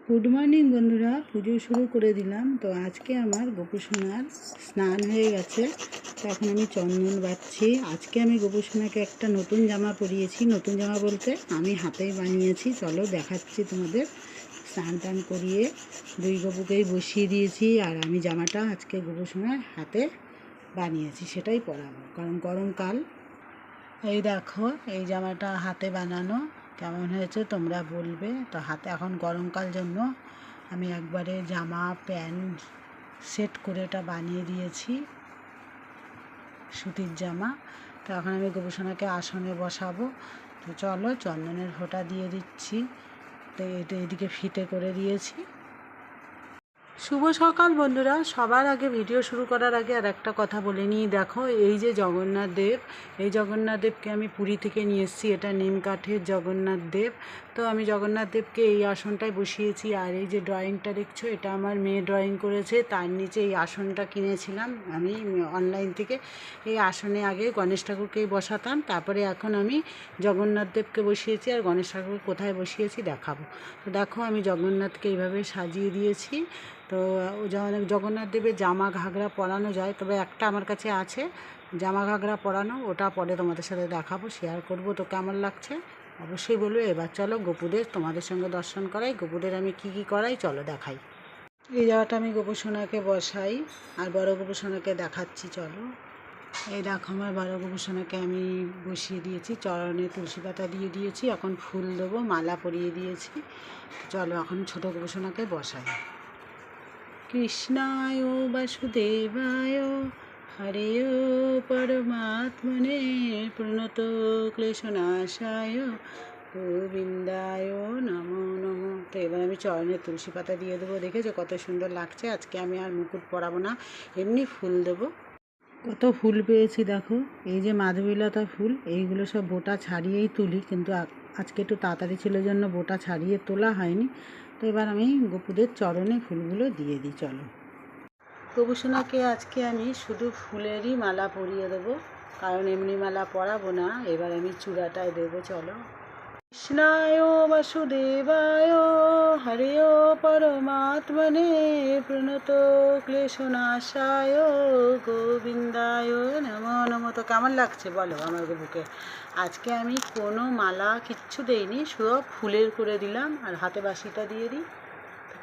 Good morning বন্ধুরা, পুজো শুরু করে দিলাম। তো আজকে আমার গোপুসোনার স্নান হয়ে গেছে, তো এখন আমি চন্দন বাঁধছি। আজকে আমি গোপুসোনাকে একটা নতুন জামা পরিয়েছি। নতুন জামা বলতে আমি হাতেই বানিয়েছি, চলো দেখাচ্ছি তোমাদের। স্নান টান করিয়ে দুই গপুকেই বসিয়ে দিয়েছি, আর আমি জামাটা আজকে গোপুসোনার হাতে বানিয়েছি, সেটাই পরাবো কারণ গরমকাল। এই দেখো, এই জামাটা হাতে বানানো, কেমন হয়েছে তোমরা বলবে। তো হাতে এখন গরমকাল জন্য আমি একবারে জামা প্যান্ট সেট করে এটা বানিয়ে দিয়েছি, সুতির জামা। তো এখন আমি গোপুসোনাকে আসনে বসাবো। তো চলো চন্দনের ফোঁটা দিয়ে দিচ্ছি। তো এটা এদিকে ফিতে করে দিয়েছি। শুভ সকাল বন্ধুরা। সবার আগে ভিডিও শুরু করার আগে আর একটা কথা বলে নিই। দেখো, এই যে জগন্নাথ দেব, এই জগন্নাথ দেবকে আমি পুরী থেকে নিয়ে এসেছি। এটা নিম কাঠের জগন্নাথ দেব। তো আমি জগন্নাথ দেবকে এই আসনটায় বসিয়েছি। আর এই যে ড্রয়িংটা দেখছো, এটা আমার মেয়ে ড্রয়িং করেছে। তার নিচে এই আসনটা কিনেছিলাম আমি অনলাইন থেকে। এই আসনে আগে গণেশ ঠাকুরকেই বসাতাম, তারপরে এখন আমি জগন্নাথ দেবকে বসিয়েছি। আর গণেশ ঠাকুর কোথায় বসিয়েছি দেখাবো। তো দেখো, আমি জগন্নাথকে এইভাবে সাজিয়ে দিয়েছি। তো জগন্নাথ দেবের জামা ঘাগরা পরানো যায়, তবে একটা আমার কাছে আছে জামা ঘাগরা পরানো, ওটা পরে তোমাদের সাথে দেখাবো, শেয়ার করব। তো কেমন লাগছে অবশ্যই বলবে। এবার চলো গোপুদের তোমাদের সঙ্গে দর্শন করাই। গোপুদের আমি কি কি করাই চলো দেখাই। এই জায়গাটা আমি গোপুসোনাকে বসাই, আর বড় গোপুসোনাকে দেখাচ্ছি চলো। এই দেখো, আমার বড় গোপুসোনাকে আমি বসিয়ে দিয়েছি, চরণে তুলসী পাতা দিয়ে দিয়েছি। এখন ফুল দেবো, মালা পরিয়ে দিয়েছি। চলো এখন ছোটো গোপুসোনাকে বসাই। কৃষ্ণায় বাসুদেবায় হরেয় পরমাত্মনে প্রণত ক্লেশনাশায় গোবিন্দায় নমো নমো। তো এবার আমি চরণে তুলসী পাতা দিয়ে দেবো। দেখেছো কত সুন্দর লাগছে। আজকে আমি আর মুকুট পরাবো না, এমনি ফুল দেবো। কত ফুল পেয়েছি দেখো। এই যে মাধবীলতা ফুল, এইগুলো সব বোটা ছাড়িয়েই তুলি, কিন্তু আজকে একটু তাড়াতাড়ি ছিল জন্য বোটা ছাড়িয়ে তোলা হয়নি। তো এবার আমি গোপুদের চরণে ফুলগুলো দিয়ে দিই। চলো, গোপুসোনাকে আজকে আমি শুধু ফুলেরই মালা পরিয়ে দেবো, কারণ এমনি মালা পরাবো না। এবার আমি চূড়াটায় দেবো। চলো, কৃষ্ণায় বাসুদেবায় হরেয় পরমাত্মনে প্রণত ক্লেশনাশায় গোবিন্দায় নমো নমো। তো কেমন লাগছে বলো আমার গোপুকে। আজকে আমি কোনো মালা কিচ্ছু দেইনি, শুধু ফুলের করে দিলাম, আর হাতে বাঁশিটা দিয়ে দিই।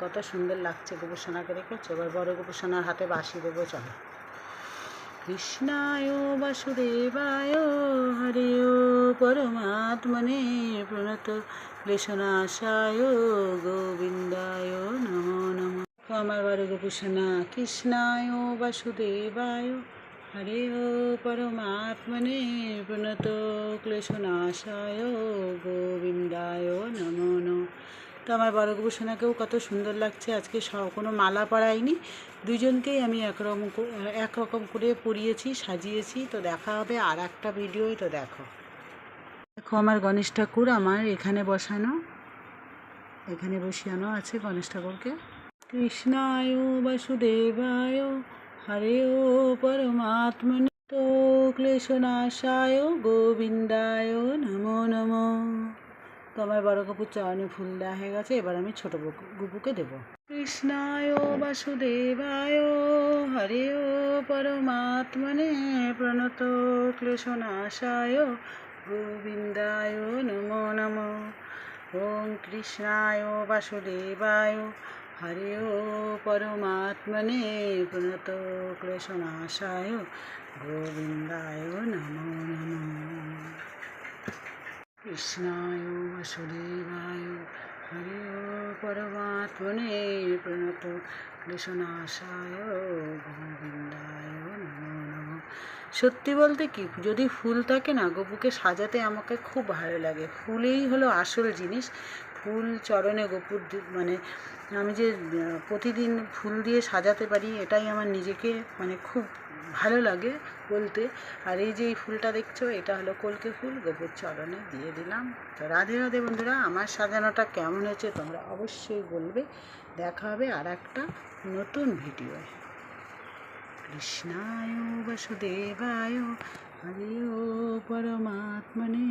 কত সুন্দর লাগছে গোপুসোনাকে, রেখেছো। এবার বড় গোপুসোনার হাতে বাঁশি দেবো। চলো, কৃষ্ণায় বাসুদেবায় হরেয় পরমাত্মনে প্রণত ক্লেশনাশায় গোবিন্দায় নমো নমো। আমার বড় গোপুসোনা, কৃষ্ণায় বাসুদেবায় হরেয় পরমাত্মনে প্রণত ক্লেশনাশায় গোবিন্দায় নমো নমো। তো আমার বড় গোপুসোনাকেও কত সুন্দর লাগছে। আজকে কোনো মালা পরাইনি, দুজনকেই আমি একরকম করে পরিয়েছি, সাজিয়েছি। তো দেখা হবে আর একটা ভিডিওয়। তো দেখো, দেখো আমার গণেশ ঠাকুর আমার এখানে বসানো, এখানে বসিয়ানো আছে গণেশ ঠাকুরকে। কৃষ্ণায় বাসুদেবায় হরেয় পরমাত্মনে তো ক্লেশনাশায় গোবিন্দায় নমো নমো। তো আমার বড় গপুর চরণে ফুল দেওয়া হয়ে গেছে। এবার আমি ছোটো গপুকে দেবো। কৃষ্ণায় বাসুদেবায় হরেয় পরমাত্মনে প্রণত ক্লেশনাশায় গোবিন্দায় নমো নমো। ওম কৃষ্ণায় বাসুদেবায় হরেয় পরমাত্মনে প্রণত ক্লেশনাশায় গোবিন্দায় নমো নমো। কৃষ্ণায় বাসুদেবায় হরেয় পরমাত্মনে প্রণত ক্লেশনাশায় গোবিন্দায় নমো নমো। সত্যি বলতে কি, যদি ফুল থাকে না, গপুকে সাজাতে আমাকে খুব ভালো লাগে। ফুলেই হলো আসল জিনিস। ফুল চরণে গপুর মানে আমি যে প্রতিদিন ফুল দিয়ে সাজাতে পারি, এটাই আমার নিজেকে মানে খুব ভালো লাগে বলতে। আর এই যে এই ফুলটা দেখছো, এটা হলো কলকে ফুল, গপুর চরণে দিয়ে দিলাম। তো রাধে রাধে বন্ধুরা, আমার সাজানোটা কেমন হয়েছে তোমরা অবশ্যই বলবে। দেখা হবে আর একটা নতুন ভিডিও। কৃষ্ণায় বাসুদেবায় হরেয় পরমাত্মনে।